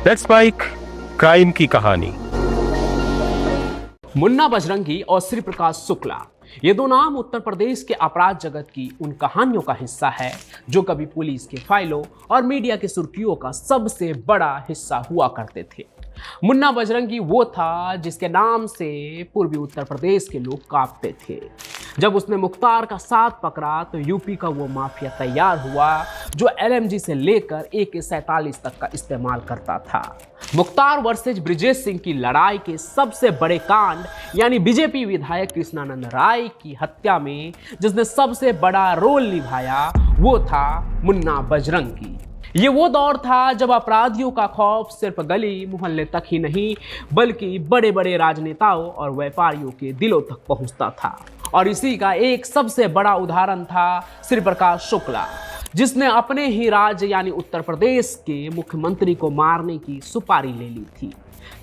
Let's spike crime की कहानी। मुन्ना बजरंगी और श्री प्रकाश शुक्ला, ये दो नाम उत्तर प्रदेश के अपराध जगत की उन कहानियों का हिस्सा है जो कभी पुलिस के फाइलों और मीडिया की सुर्खियों का सबसे बड़ा हिस्सा हुआ करते थे। मुन्ना बजरंगी वो था जिसके नाम से पूर्वी उत्तर प्रदेश के लोग कांपते थे। जब उसने मुख्तार का साथ पकड़ा तो यूपी का वो माफिया तैयार हुआ जो LMG से लेकर AK-47 तक का इस्तेमाल करता था। मुख्तार वर्सेज ब्रिजेश सिंह की लड़ाई के सबसे बड़े कांड यानी बीजेपी विधायक कृष्णानंद राय की हत्या में जिसने सबसे बड़ा रोल निभाया वो था मुन्ना बजरंगी। ये वो दौर था जब अपराधियों का खौफ सिर्फ गली मोहल्ले तक ही नहीं बल्कि बड़े बड़े राजनेताओं और व्यापारियों के दिलों तक पहुंचता था। और इसी का एक सबसे बड़ा उदाहरण था श्री प्रकाश शुक्ला, जिसने अपने ही राज्य यानी उत्तर प्रदेश के मुख्यमंत्री को मारने की सुपारी ले ली थी।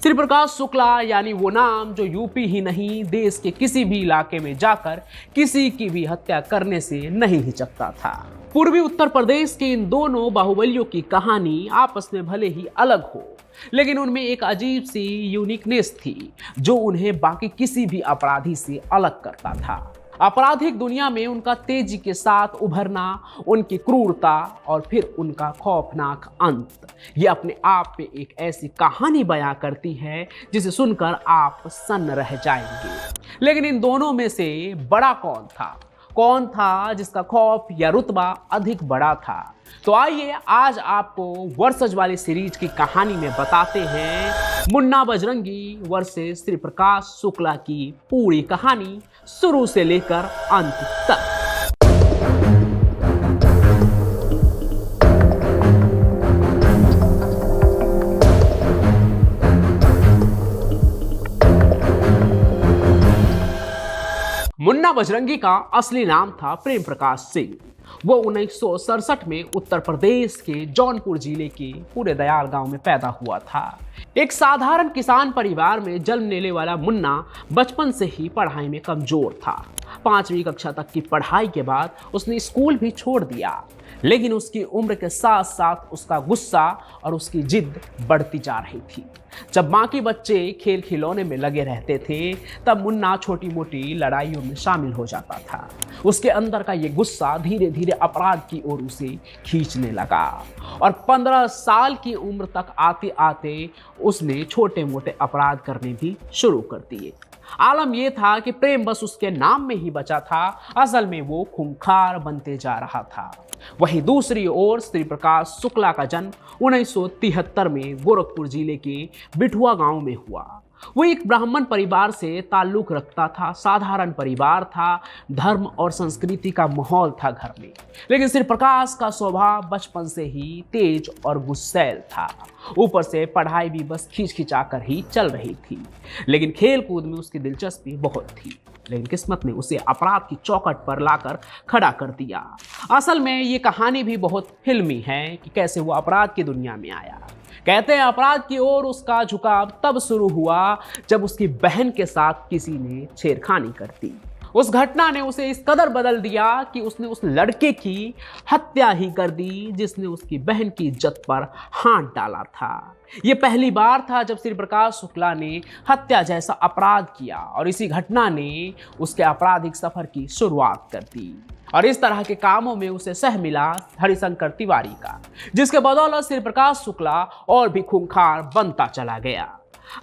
श्री प्रकाश शुक्ला यानी वो नाम जो यूपी ही नहीं देश के किसी भी इलाके में जाकर किसी की भी हत्या करने से नहीं हिचकता था। पूर्वी उत्तर प्रदेश के इन दोनों बाहुबलियों की कहानी आपस में भले ही अलग हो, लेकिन उनमें एक अजीब सी यूनिकनेस थी जो उन्हें बाकी किसी भी अपराधी से अलग करता था। आपराधिक दुनिया में उनका तेजी के साथ उभरना, उनकी क्रूरता और फिर उनका खौफनाक अंत, ये अपने आप में एक ऐसी कहानी बयां करती है जिसे सुनकर आप सन्न रह जाएंगे। लेकिन इन दोनों में से बड़ा कौन था जिसका खौफ या रुतबा अधिक बड़ा था? तो आइए आज आपको वर्सेज वाली सीरीज की कहानी में बताते हैं मुन्ना बजरंगी वर्सेस श्री प्रकाश शुक्ला की पूरी कहानी शुरू से लेकर अंत तक। मुन्ना बजरंगी का असली नाम था प्रेम प्रकाश सिंह। वो 1967 में उत्तर प्रदेश के जौनपुर जिले के पूरे दयाल गांव में पैदा हुआ था। एक साधारण किसान परिवार में जन्म लेने वाला मुन्ना बचपन से ही पढ़ाई में कमजोर था। 5वीं कक्षा तक की पढ़ाई के बाद उसने स्कूल भी छोड़ दिया, लेकिन उसकी उम्र के साथ साथ उसका गुस्सा और उसकी जिद बढ़ती जा रही थी। जब बाकी बच्चे खेल खिलौने में लगे रहते थे तब मुन्ना छोटी मोटी लड़ाइयों में शामिल हो जाता था। उसके अंदर का ये गुस्सा धीरे धीरे अपराध की ओर उसे खींचने लगा और 15 साल की उम्र तक आते आते उसने छोटे मोटे अपराध करने भी शुरू कर दिए। आलम यह था कि प्रेम बस उसके नाम में ही बचा था, असल में वो खूंखार बनते जा रहा था। वहीं दूसरी ओर श्री प्रकाश शुक्ला का जन्म 1973 में गोरखपुर जिले के बिठुआ गांव में हुआ। वो एक ब्राह्मण परिवार से ताल्लुक रखता था, साधारण परिवार था, धर्म और संस्कृति का माहौल था घर में। लेकिन श्री प्रकाश का स्वभाव बचपन से ही तेज और गुस्सैल था। ऊपर से पढ़ाई भी बस खींच कर ही चल रही थी, लेकिन खेल कूद में उसकी दिलचस्पी बहुत थी। लेकिन किस्मत ने उसे अपराध की चौखट पर लाकर खड़ा कर दिया। असल में ये कहानी भी बहुत फिल्मी है कि कैसे वो अपराध की दुनिया में आया। कहते हैं अपराध की ओर उसका झुकाव तब शुरू हुआ जब उसकी बहन के साथ किसी ने छेड़खानी कर दी। उस घटना ने उसे इस कदर बदल दिया कि उसने उस लड़के की हत्या ही कर दी जिसने उसकी बहन की इज्जत पर हाथ डाला था। यह पहली बार था जब श्री प्रकाश शुक्ला ने हत्या जैसा अपराध किया और इसी घटना ने उसके आपराधिक सफर की शुरुआत कर दी। और इस तरह के कामों में उसे सह मिला हरिशंकर तिवारी का, जिसके बदौलत श्री प्रकाश शुक्ला और भी खूंखार बनता चला गया।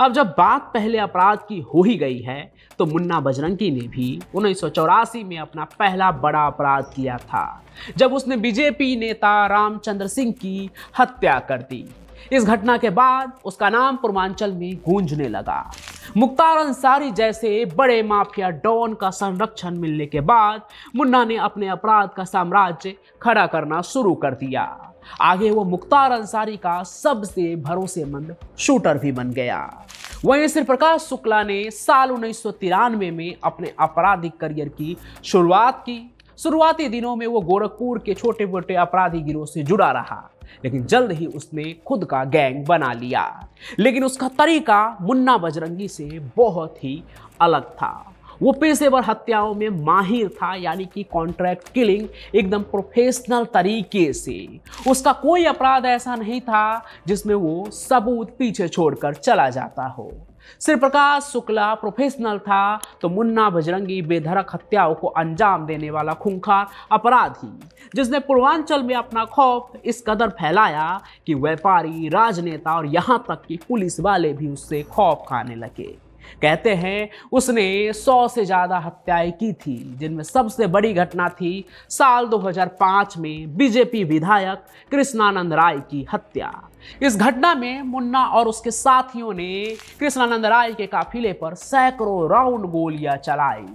अब जब बात पहले अपराध की हो ही गई है तो मुन्ना बजरंगी ने भी 1984 में अपना पहला बड़ा अपराध किया था जब उसने बीजेपी नेता रामचंद्र सिंह की हत्या कर दी। इस घटना के बाद उसका नाम पूर्वांचल में गूंजने लगा। मुख्तार अंसारी जैसे बड़े माफिया डॉन का संरक्षण मिलने के बाद मुन्ना ने अपने अपराध का साम्राज्य खड़ा करना शुरू कर दिया। आगे वो मुख्तार अंसारी का सबसे भरोसेमंद शूटर भी बन गया। वहीं श्री प्रकाश शुक्ला ने साल 1993 में अपने आपराधिक करियर की शुरुआत की। शुरुआती दिनों में वो गोरखपुर के छोटे मोटे अपराधी गिरोह से जुड़ा रहा, लेकिन जल्द ही उसने खुद का गैंग बना लिया। लेकिन उसका तरीका मुन्ना बजरंगी से बहुत ही अलग था। वो पेशेवर हत्याओं में माहिर था, यानी कि कॉन्ट्रैक्ट किलिंग एकदम प्रोफेशनल तरीके से। उसका कोई अपराध ऐसा नहीं था जिसमें वो सबूत पीछे छोड़कर चला जाता हो। श्री प्रकाश शुक्ला प्रोफेशनल था तो मुन्ना बजरंगी बेधड़क हत्याओं को अंजाम देने वाला खूंखार अपराधी, जिसने पूर्वांचल में अपना खौफ इस कदर फैलाया कि व्यापारी, राजनेता और यहां तक कि पुलिस वाले भी उससे खौफ खाने लगे। कहते हैं उसने 100 से ज्यादा हत्याएं की थी, जिनमें सबसे बड़ी घटना थी साल 2005 में बीजेपी विधायक कृष्णानंद राय की हत्या। इस घटना में मुन्ना और उसके साथियों ने कृष्णानंद राय के काफिले पर सैकड़ों राउंड गोलियां चलाई,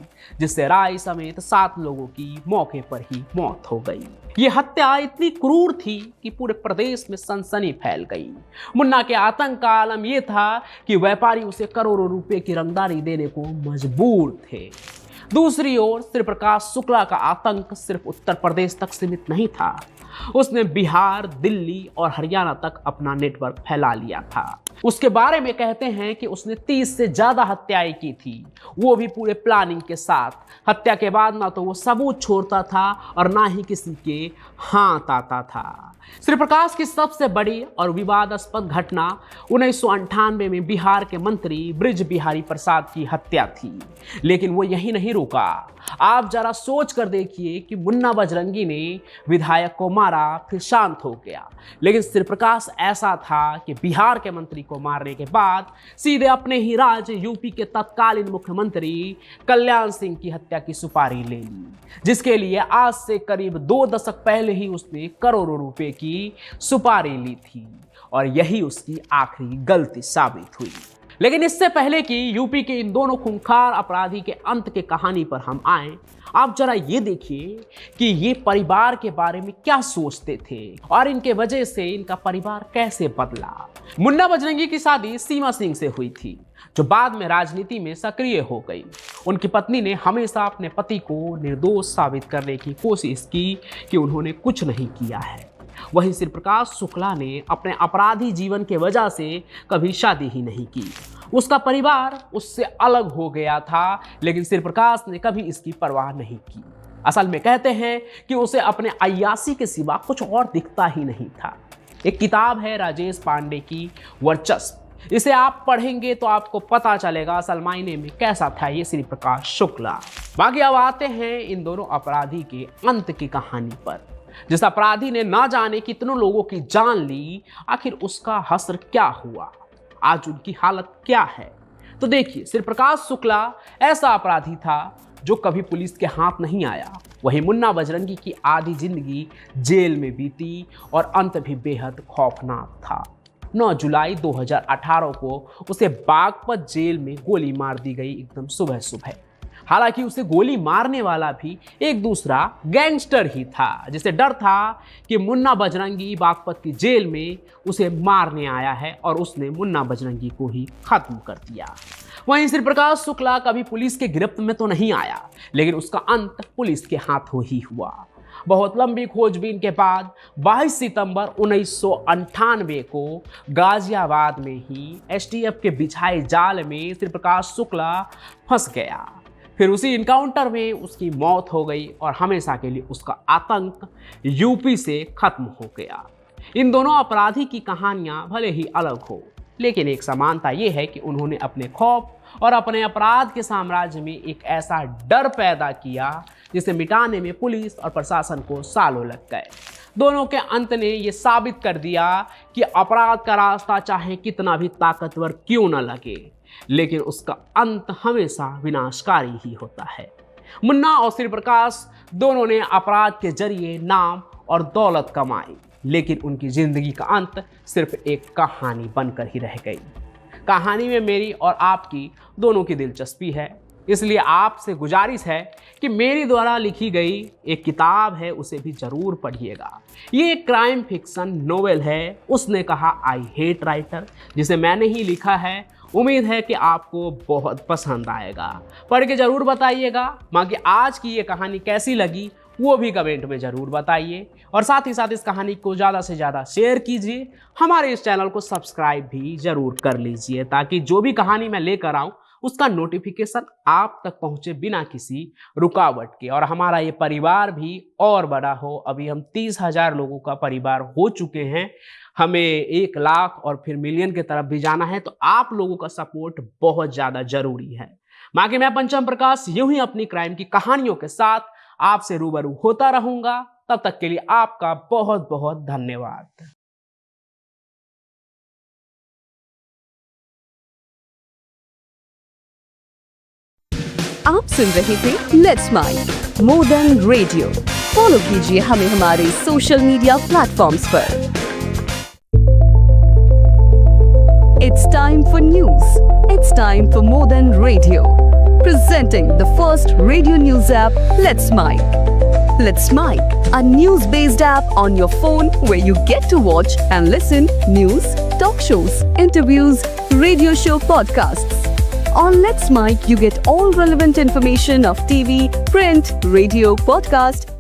जिससे राय समेत 7 लोगों की मौके पर ही मौत हो गई। ये हत्या इतनी क्रूर थी कि पूरे प्रदेश में सनसनी फैल गई। मुन्ना के आतंक का आलम यह था कि व्यापारी उसे करोड़ों रुपए की रंगदारी देने को मजबूर थे। दूसरी ओर श्री प्रकाश शुक्ला का आतंक सिर्फ उत्तर प्रदेश तक सीमित नहीं था, उसने बिहार, दिल्ली और हरियाणा तक अपना नेटवर्क फैला लिया था। उसके बारे में कहते हैं कि उसने 30 से ज्यादा हत्याएं की थी, वो भी पूरे प्लानिंग के साथ। हत्या के बाद ना तो वो सबूत छोड़ता था और ना ही किसी के हाथ आता था। श्री प्रकाश की सबसे बड़ी और विवादास्पद घटना 1998 में बिहार के मंत्री बृज बिहारी प्रसाद की हत्या थी। लेकिन वो यही नहीं रुका। आप जरा सोच कर देखिए कि मुन्ना बजरंगी ने विधायक को मारा, फिर शांत हो गया, लेकिन श्री प्रकाश ऐसा था कि बिहार के मंत्री को मारने के बाद सीधे अपने ही राज्य यूपी के तत्कालीन मुख्यमंत्री कल्याण सिंह की हत्या की सुपारी ले ली, जिसके लिए आज से करीब 2 दशक पहले ही उसने करोड़ों रुपए की सुपारी ली थी और यही उसकी आखिरी गलती साबित हुई। लेकिन इससे पहले कि यूपी के इन दोनों खूंखार अपराधी के अंत के कहानी पर हम आए, आप जरा ये देखिए कि ये परिवार के बारे में क्या सोचते थे और इनके वजह से इनका परिवार कैसे बदला। मुन्ना बजरंगी की शादी सीमा सिंह से हुई थी, जो बाद में राजनीति में सक्रिय हो गई। उनकी पत्नी ने हमेशा अपने पति को निर्दोष साबित करने की कोशिश की कि उन्होंने कुछ नहीं किया है। वहीं श्री प्रकाश शुक्ला ने अपने अपराधी जीवन के वजह से कभी शादी ही नहीं की। उसका परिवार उससे अलग हो गया था, लेकिन श्री प्रकाश ने कभी इसकी परवाह नहीं की। असल में कहते हैं कि उसे अपने अय्यासी के सिवा कुछ और दिखता ही नहीं था। एक किताब है राजेश पांडे की वर्चस्व, इसे आप पढ़ेंगे तो आपको पता चलेगा असल मायने में कैसा था ये श्री प्रकाश शुक्ला। बाकी अब आते हैं इन दोनों अपराधी के अंत की कहानी पर। जिस अपराधी ने ना जाने कितनों लोगों की जान ली, आखिर उसका हश्र क्या हुआ, आज उनकी हालत क्या है। तो देखिए, श्री प्रकाश शुक्ला ऐसा अपराधी था जो कभी पुलिस के हाथ नहीं आया। वहीं मुन्ना बजरंगी की आधी जिंदगी जेल में बीती और अंत भी बेहद खौफनाक था। 9 जुलाई 2018 को उसे बागपत जेल में गोली मार दी गई, एकदम सुबह सुबह। हालांकि उसे गोली मारने वाला भी एक दूसरा गैंगस्टर ही था, जिसे डर था कि मुन्ना बजरंगी बागपत की जेल में उसे मारने आया है और उसने मुन्ना बजरंगी को ही खत्म कर दिया। वहीं श्री प्रकाश शुक्ला कभी पुलिस के गिरफ्त में तो नहीं आया, लेकिन उसका अंत पुलिस के हाथों ही हुआ। बहुत लंबी खोजबीन के बाद 22 सितंबर 1998 को गाजियाबाद में ही एसटीएफ के बिछाए जाल में श्री प्रकाश शुक्ला फंस गया। फिर उसी इनकाउंटर में उसकी मौत हो गई और हमेशा के लिए उसका आतंक यूपी से खत्म हो गया। इन दोनों अपराधी की कहानियां भले ही अलग हो, लेकिन एक समानता यह है कि उन्होंने अपने खौफ और अपने अपराध के साम्राज्य में एक ऐसा डर पैदा किया जिसे मिटाने में पुलिस और प्रशासन को सालों लग गए। दोनों के अंत ने यह साबित कर दिया कि अपराध का रास्ता चाहे कितना भी ताकतवर क्यों न लगे, लेकिन उसका अंत हमेशा विनाशकारी ही होता है। मुन्ना और श्री प्रकाश दोनों ने अपराध के जरिए नाम और दौलत कमाई, लेकिन उनकी जिंदगी का अंत सिर्फ एक कहानी बनकर ही रह गई। कहानी में मेरी और आपकी दोनों की दिलचस्पी है, इसलिए आपसे गुजारिश है कि मेरी द्वारा लिखी गई एक किताब है, उसे भी जरूर पढ़िएगा। ये एक क्राइम फिक्शन नोवेल है, उसने कहा आई हेट राइटर, जिसे मैंने ही लिखा है। उम्मीद है कि आपको बहुत पसंद आएगा, पढ़ के जरूर बताइएगा। बाकी आज की ये कहानी कैसी लगी वो भी कमेंट में जरूर बताइए, और साथ ही साथ इस कहानी को ज़्यादा से ज़्यादा शेयर कीजिए। हमारे इस चैनल को सब्सक्राइब भी जरूर कर लीजिए, ताकि जो भी कहानी मैं लेकर आऊँ उसका नोटिफिकेशन आप तक पहुंचे बिना किसी रुकावट के, और हमारा ये परिवार भी और बड़ा हो। अभी हम 30,000 लोगों का परिवार हो चुके हैं, हमें 1 लाख और फिर मिलियन की तरफ भी जाना है, तो आप लोगों का सपोर्ट बहुत ज्यादा जरूरी है। बाकी मैं पंचम प्रकाश यूं ही अपनी क्राइम की कहानियों के साथ आपसे रूबरू होता रहूंगा। तब तक के लिए आपका बहुत बहुत धन्यवाद। आप सुन रहे थे let's mic more than radio. Follow कीजिए हमें हमारे सोशल मीडिया प्लेटफॉर्म्स पर। It's time for news. It's time for more than radio. Presenting the first radio news app, Let's Mic. Let's Mic, a news-based app on your phone where you get to watch and listen news, talk shows, interviews, radio show podcasts. On Let's Mic, you get all relevant information of TV, print, radio, podcast,